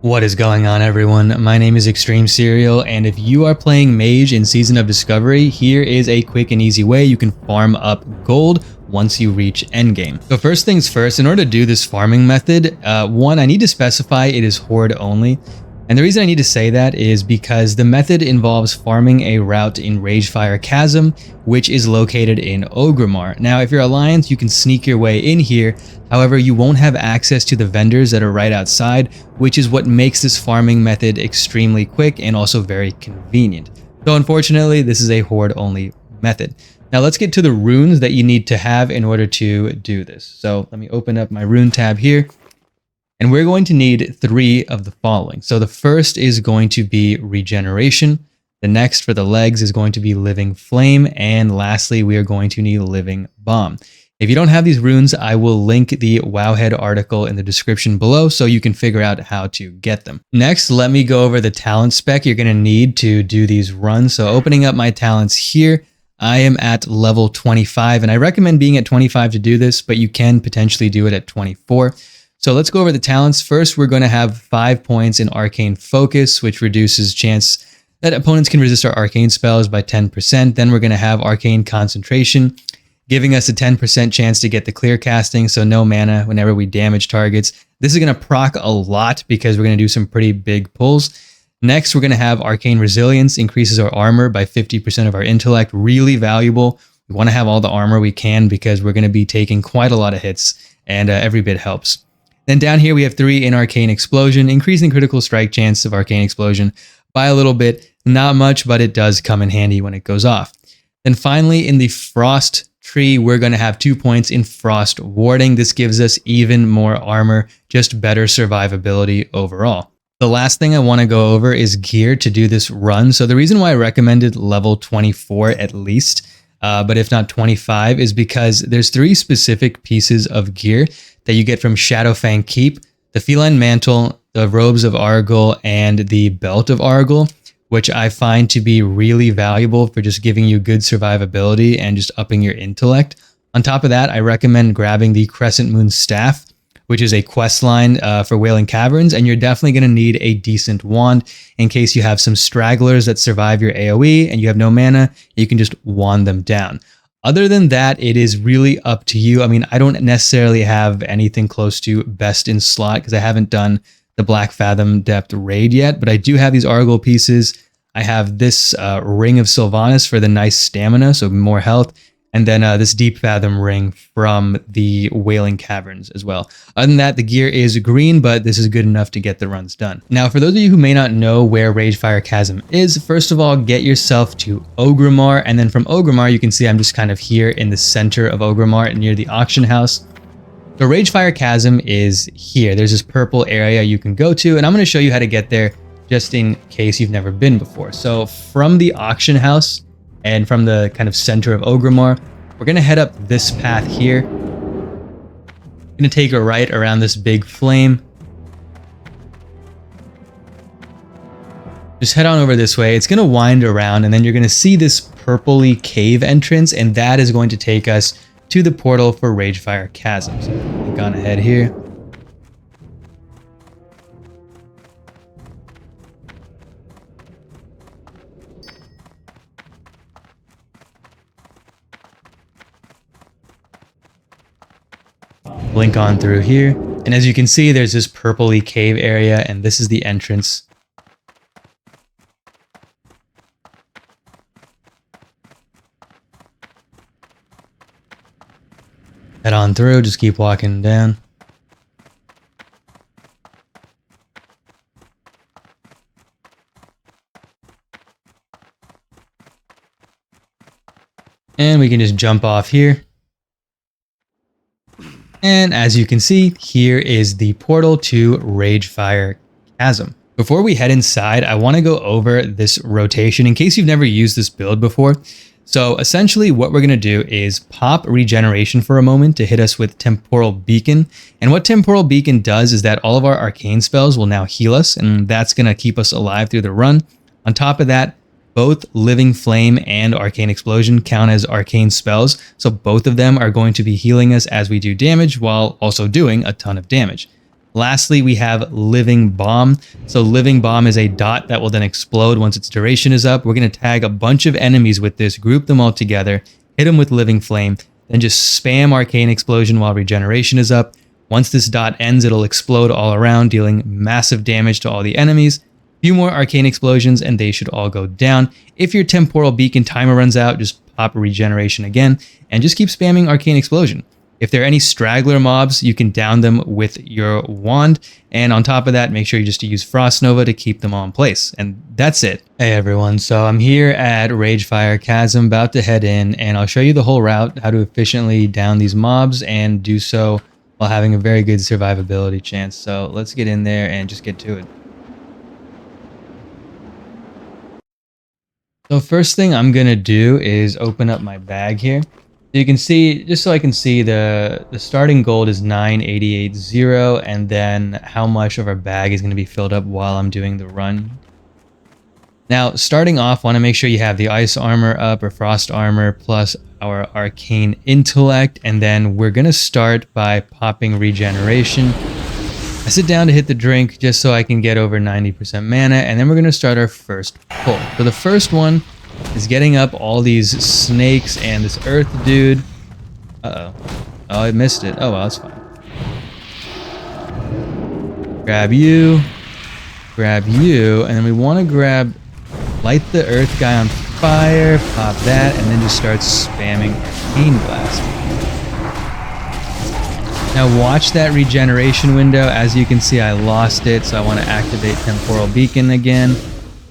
What is going on, everyone? My name is ExtremeCereal, and if you are playing Mage in Season of Discovery, here is a quick and easy way you can farm up gold once you reach endgame. So first things first, in order to do this farming method, one, I need to specify it is Horde only. And the reason I need to say that is because the method involves farming a route in Ragefire Chasm, which is located in Orgrimmar. Now, if you're Alliance, you can sneak your way in here. However, you won't have access to the vendors that are right outside, which is what makes this farming method extremely quick and also very convenient. So unfortunately, this is a Horde only method. Now let's get to the runes that you need to have in order to do this. So let me open up my rune tab here. And we're going to need 3 of the following. So the first is going to be regeneration. The next for the legs is going to be living flame. And lastly, we are going to need living bomb. If you don't have these runes, I will link the Wowhead article in the description below so you can figure out how to get them. Next, let me go over the talent spec you're going to need to do these runs. So opening up my talents here, I am at level 25, and I recommend being at 25 to do this, but you can potentially do it at 24. So let's go over the talents. First, we're going to have 5 points in Arcane Focus, which reduces chance that opponents can resist our arcane spells by 10%. Then we're going to have Arcane Concentration, giving us a 10% chance to get the clear casting, so no mana whenever we damage targets. This is going to proc a lot because we're going to do some pretty big pulls. Next, we're going to have Arcane Resilience, increases our armor by 50% of our intellect, really valuable. We want to have all the armor we can because we're going to be taking quite a lot of hits, and every bit helps. Then down here we have 3 in Arcane Explosion, increasing critical strike chance of Arcane Explosion by a little bit. Not much, but it does come in handy when it goes off. Then finally, in the Frost tree, we're going to have 2 points in Frost Warding. This gives us even more armor, just better survivability overall. The last thing I want to go over is gear to do this run. So the reason why I recommended level 24 at least, but if not 25, is because there's 3 specific pieces of gear that you get from Shadowfang Keep: the Feline Mantle, the Robes of Argol, and the Belt of Argol, which I find to be really valuable for just giving you good survivability and just upping your intellect. On top of that, I recommend grabbing the Crescent Moon Staff, which is a quest line for Wailing Caverns, and you're definitely going to need a decent wand in case you have some stragglers that survive your AoE and you have no mana, you can just wand them down. Other than that, it is really up to you. I mean, I don't necessarily have anything close to best in slot because I haven't done the Black Fathom Depth raid yet, but I do have these Argol pieces. I have this Ring of Sylvanas for the nice stamina, so more health, and then this Deep Fathom ring from the Wailing Caverns as well. Other than that, the gear is green, but this is good enough to get the runs done. Now, for those of you who may not know where Ragefire Chasm is, first of all, get yourself to Orgrimmar, and then from Orgrimmar, you can see I'm just kind of here in the center of Orgrimmar near the auction house. The Ragefire Chasm is here. There's this purple area you can go to, and I'm going to show you how to get there just in case you've never been before. So from the auction house, and from the kind of center of Orgrimmar, we're going to head up this path here. Going to take a right around this big flame. Just head on over this way. It's going to wind around, and then you're going to see this purpley cave entrance, and that is going to take us to the portal for Ragefire Chasm. So click on ahead here. Blink on through here, and as you can see, there's this purpley cave area, and this is the entrance. Head on through, just keep walking down. And we can just jump off here. And as you can see, here is the portal to Ragefire Chasm. Before we head inside, I want to go over this rotation in case you've never used this build before. So essentially what we're going to do is pop regeneration for a moment to hit us with Temporal Beacon. And what Temporal Beacon does is that all of our arcane spells will now heal us, and that's going to keep us alive through the run. On top of that, both Living Flame and Arcane Explosion count as arcane spells, so both of them are going to be healing us as we do damage while also doing a ton of damage. Lastly, we have Living Bomb. So Living Bomb is a dot that will then explode once its duration is up. We're going to tag a bunch of enemies with this, group them all together, hit them with Living Flame, then just spam Arcane Explosion while regeneration is up. Once this dot ends, it'll explode all around, dealing massive damage to all the enemies. Few more Arcane Explosions and they should all go down. If your Temporal Beacon timer runs out, just pop regeneration again and just keep spamming Arcane Explosion. If there are any straggler mobs, you can down them with your wand. And on top of that, make sure you just use Frost Nova to keep them all in place. And that's it. Hey everyone, so I'm here at Ragefire Chasm, about to head in, and I'll show you the whole route, how to efficiently down these mobs and do so while having a very good survivability chance. So let's get in there and just get to it. So first thing I'm gonna do is open up my bag here. So you can see, just so I can see, the starting gold is 988.0, and then how much of our bag is going to be filled up while I'm doing the run. Now, starting off, want to make sure you have the ice armor up, or frost armor, plus our arcane intellect, and then we're going to start by popping regeneration. I sit down to hit the drink just so I can get over 90% mana, and then we're going to start our first pull. So the first one is getting up all these snakes and this earth dude. Uh-oh. Oh, I missed it. Oh, well, that's fine. Grab you, and then we want to light the earth guy on fire, pop that, and then just start spamming Arcane Blast. Now watch that regeneration window. As you can see, I lost it, so I want to activate Temporal Beacon again.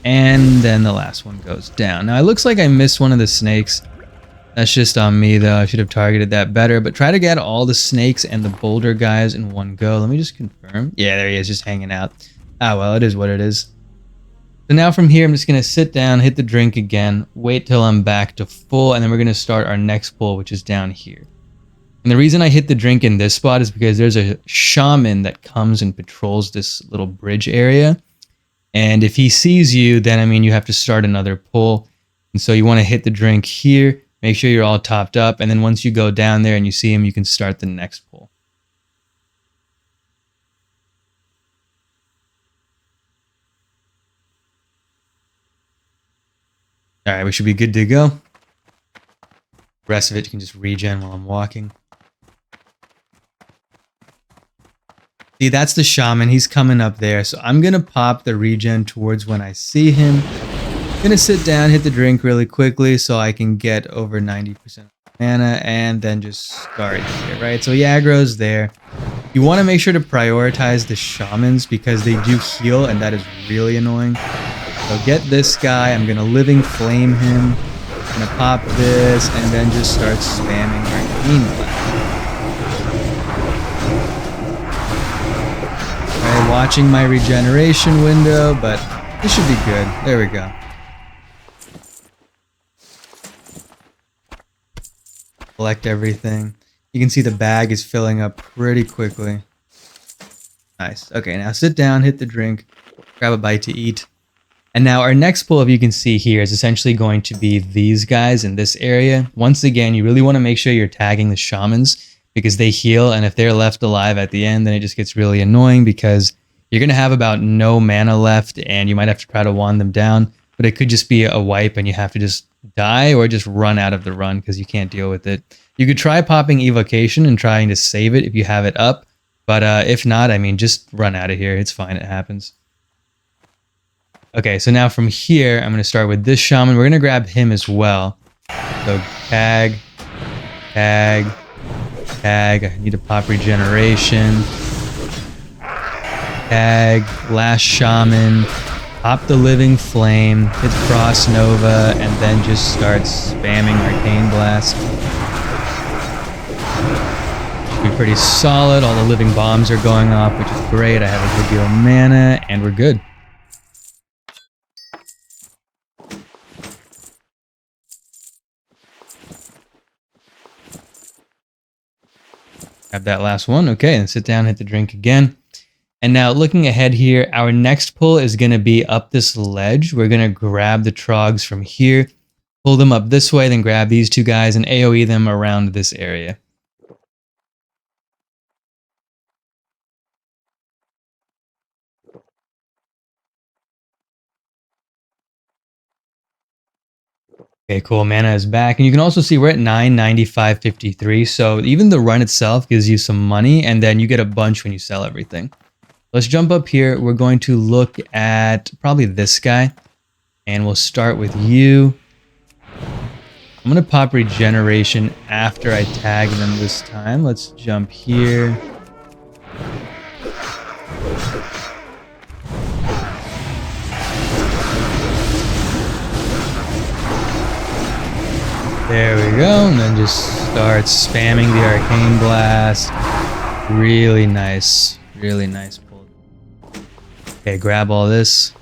And then the last one goes down. Now it looks like I missed one of the snakes. That's just on me though. I should have targeted that better. But try to get all the snakes and the boulder guys in one go. Let me just confirm. Yeah, there he is, just hanging out. Ah, well, it is what it is. So now from here, I'm just going to sit down, hit the drink again, wait till I'm back to full, and then we're going to start our next pull, which is down here. And the reason I hit the drink in this spot is because there's a shaman that comes and patrols this little bridge area. And if he sees you, then, I mean, you have to start another pull. And so you want to hit the drink here, make sure you're all topped up, and then once you go down there and you see him, you can start the next pull. All right, we should be good to go. The rest of it you can just regen while I'm walking. See, that's the shaman. He's coming up there. So I'm going to pop the regen towards when I see him. I'm going to sit down, hit the drink really quickly so I can get over 90% mana and then just start here, right? So he aggro's there. You want to make sure to prioritize the shamans because they do heal and that is really annoying. So get this guy. I'm going to Living Flame him. I'm going to pop this and then just start spamming Arcane Blast. Alright, watching my regeneration window, but this should be good. There we go. Collect everything. You can see the bag is filling up pretty quickly. Nice. Okay, now sit down, hit the drink, grab a bite to eat. And now our next pull, if you can see here, is essentially going to be these guys in this area. Once again, you really want to make sure you're tagging the shamans because they heal, and if they're left alive at the end, then it just gets really annoying because you're going to have about no mana left and you might have to try to wand them down, but it could just be a wipe and you have to just die or just run out of the run because you can't deal with it. You could try popping Evocation and trying to save it if you have it up, but if not, I mean, just run out of here. It's fine, it happens. Okay, so now from here, I'm going to start with this shaman. We're going to grab him as well. So tag, tag, tag. I need to pop regeneration. Tag, last shaman. Pop the Living Flame. Hit Frost Nova, and then just start spamming Arcane Blast. Should be pretty solid. All the living bombs are going off, which is great. I have a good deal of mana, and we're good. Grab that last one. Okay, and sit down, hit the drink again. And now looking ahead here, our next pull is going to be up this ledge. We're going to grab the trogs from here, pull them up this way, then grab these two guys and AoE them around this area. Okay, cool. Mana is back. And you can also see we're at 995.53. So even the run itself gives you some money, and then you get a bunch when you sell everything. Let's jump up here. We're going to look at probably this guy. And we'll start with you. I'm going to pop regeneration after I tag them this time. Let's jump here. There we go, and then just start spamming the Arcane Blast. Really nice pull. Okay, grab all this.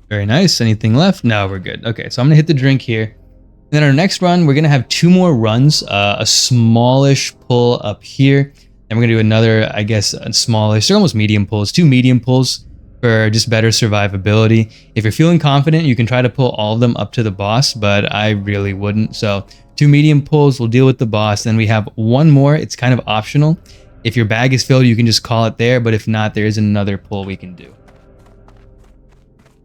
Very nice. Anything left? No, we're good. Okay, so I'm gonna hit the drink here. And then our next run, we're gonna have 2 more runs, a smallish pull up here. And we're gonna do another, I guess, a smallish, they're almost medium pulls, 2 medium pulls for just better survivability. If you're feeling confident, you can try to pull all of them up to the boss, but I really wouldn't. So 2 medium pulls, we'll deal with the boss. Then we have 1 more, it's kind of optional. If your bag is filled, you can just call it there, but if not, there is another pull we can do.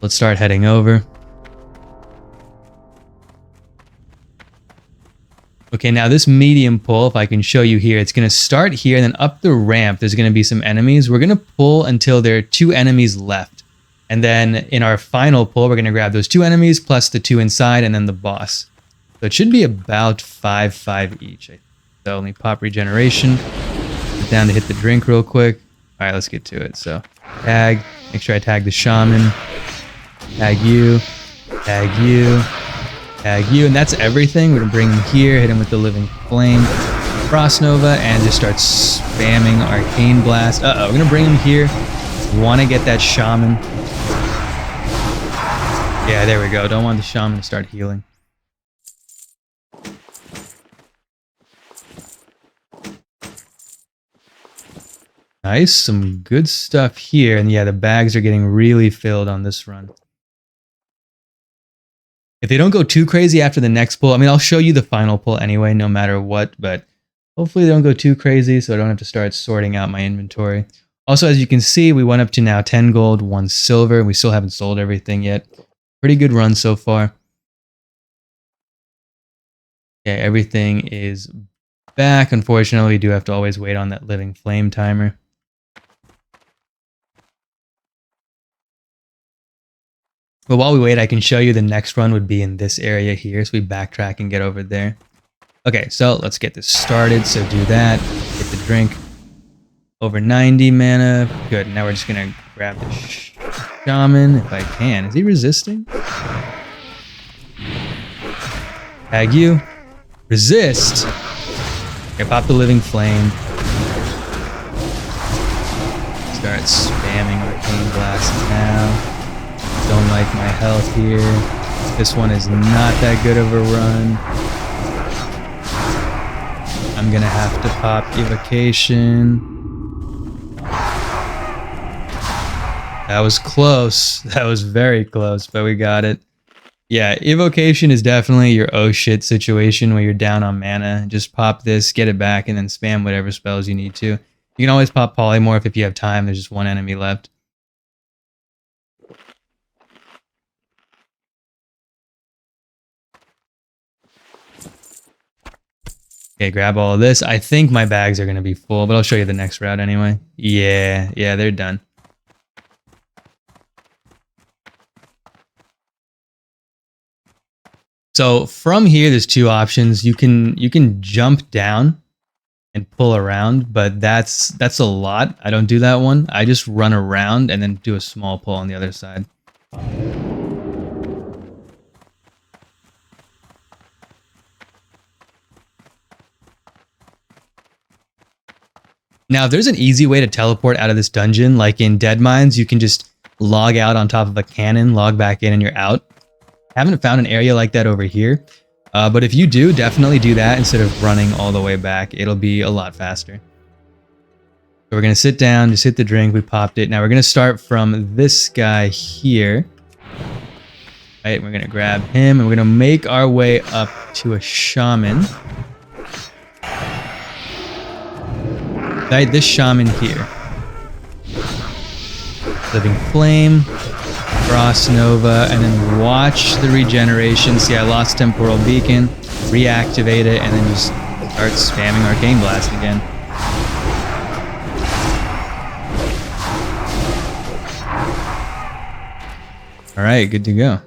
Let's start heading over. Okay, now this medium pull, if I can show you here, it's going to start here, and then up the ramp, there's going to be some enemies. We're going to pull until there are 2 enemies left. And then in our final pull, we're going to grab those 2 enemies plus the 2 inside and then the boss. So it should be about 5 each. So let me pop regeneration. Get down to hit the drink real quick. All right, let's get to it. So tag, make sure I tag the shaman. Tag you, tag you. Tag you, and that's everything. We're gonna bring him here, hit him with the living flame, Frost Nova, and just start spamming Arcane Blast. We're gonna bring him here. Want to get that shaman. Yeah, there we go. Don't want the shaman to start healing. Nice, some good stuff here, and yeah, the bags are getting really filled on this run. If they don't go too crazy after the next pull, I mean, I'll show you the final pull anyway, no matter what, but hopefully they don't go too crazy so I don't have to start sorting out my inventory. Also, as you can see, we went up to now 10 gold, 1 silver. We still haven't sold everything yet. Pretty good run so far. Okay, everything is back. Unfortunately, we do have to always wait on that living flame timer. But while we wait, I can show you the next run would be in this area here. So we backtrack and get over there. Okay, so let's get this started. So do that. Get the drink. Over 90 mana. Good. Now we're just going to grab the shaman if I can. Is he resisting? Tag you. Resist. Okay, pop the living flame. Start spamming Arcane Blast now. Don't like my health here. This one is not that good of a run. I'm gonna have to pop Evocation. That was close. That was very close, but we got it. Yeah, Evocation is definitely your oh shit situation where you're down on mana. Just pop this, get it back, and then spam whatever spells you need to. You can always pop Polymorph if you have time. There's just 1 enemy left. Okay, grab all of this. I think my bags are going to be full, but I'll show you the next route anyway. Yeah, they're done. So from here, there's 2 options. You can jump down and pull around, but that's a lot. I don't do that one. I just run around and then do a small pull on the other side. Now, if there's an easy way to teleport out of this dungeon, like in Dead Mines, you can just log out on top of a cannon, log back in, and you're out. Haven't found an area like that over here. But if you do, definitely do that instead of running all the way back. It'll be a lot faster. So we're going to sit down, just hit the drink. We popped it. Now we're going to start from this guy here. Right, we're going to grab him, and we're going to make our way up to a shaman. Right, this shaman here. Living Flame, Frost Nova, and then watch the regeneration. See, I lost Temporal Beacon, reactivate it, and then just start spamming Arcane Blast again. Alright, good to go.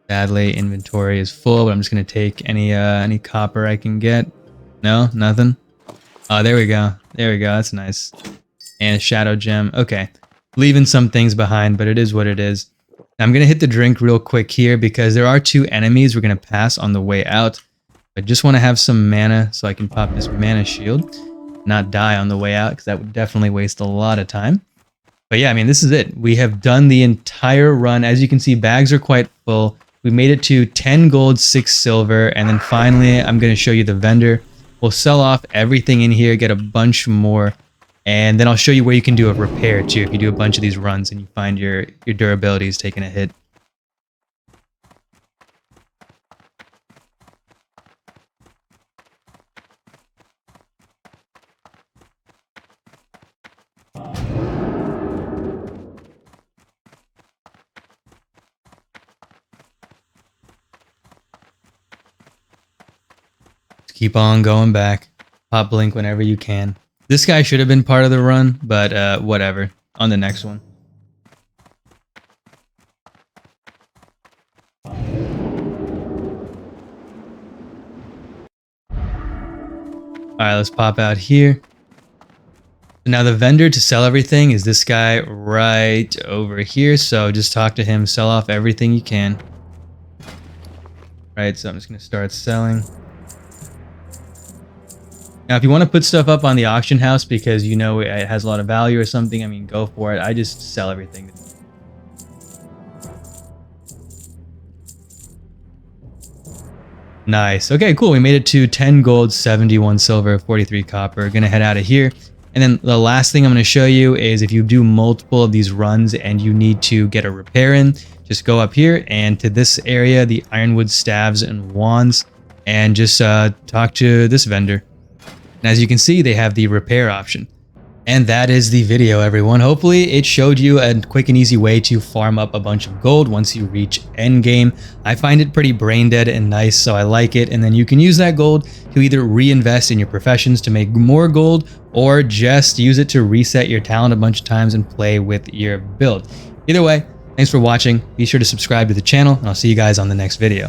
Sadly, inventory is full, but I'm just gonna take any copper I can get. No, nothing. Oh, there we go. There we go. That's nice. And a shadow gem. Okay, leaving some things behind, but it is what it is. Now, I'm gonna hit the drink real quick here because there are 2 enemies we're gonna pass on the way out. I just want to have some mana so I can pop this mana shield, not die on the way out because that would definitely waste a lot of time. But yeah, I mean, this is it. We have done the entire run. As you can see, bags are quite full. We made it to 10 gold, 6 silver, and then finally, I'm going to show you the vendor. We'll sell off everything in here, get a bunch more, and then I'll show you where you can do a repair too if you do a bunch of these runs and you find your durability is taking a hit. Keep on going back. Pop blink whenever you can. This guy should have been part of the run, but whatever. On the next one. Alright, let's pop out here. Now the vendor to sell everything is this guy right over here. So just talk to him, sell off everything you can. Right, so I'm just going to start selling. Now, if you want to put stuff up on the auction house because you know it has a lot of value or something, I mean, go for it. I just sell everything. Nice. Okay, cool. We made it to 10 gold, 71 silver, 43 copper. Gonna head out of here. And then the last thing I'm going to show you is if you do multiple of these runs and you need to get a repair in, just go up here and to this area, the Ironwood Staves and Wands, and just talk to this vendor. And as you can see, they have the repair option. And that is the video, everyone. Hopefully it showed you a quick and easy way to farm up a bunch of gold once you reach endgame. I find it pretty brain dead and nice, so I like it. And then you can use that gold to either reinvest in your professions to make more gold, or just use it to reset your talent a bunch of times and play with your build. Either way, thanks for watching. Be sure to subscribe to the channel, and I'll see you guys on the next video.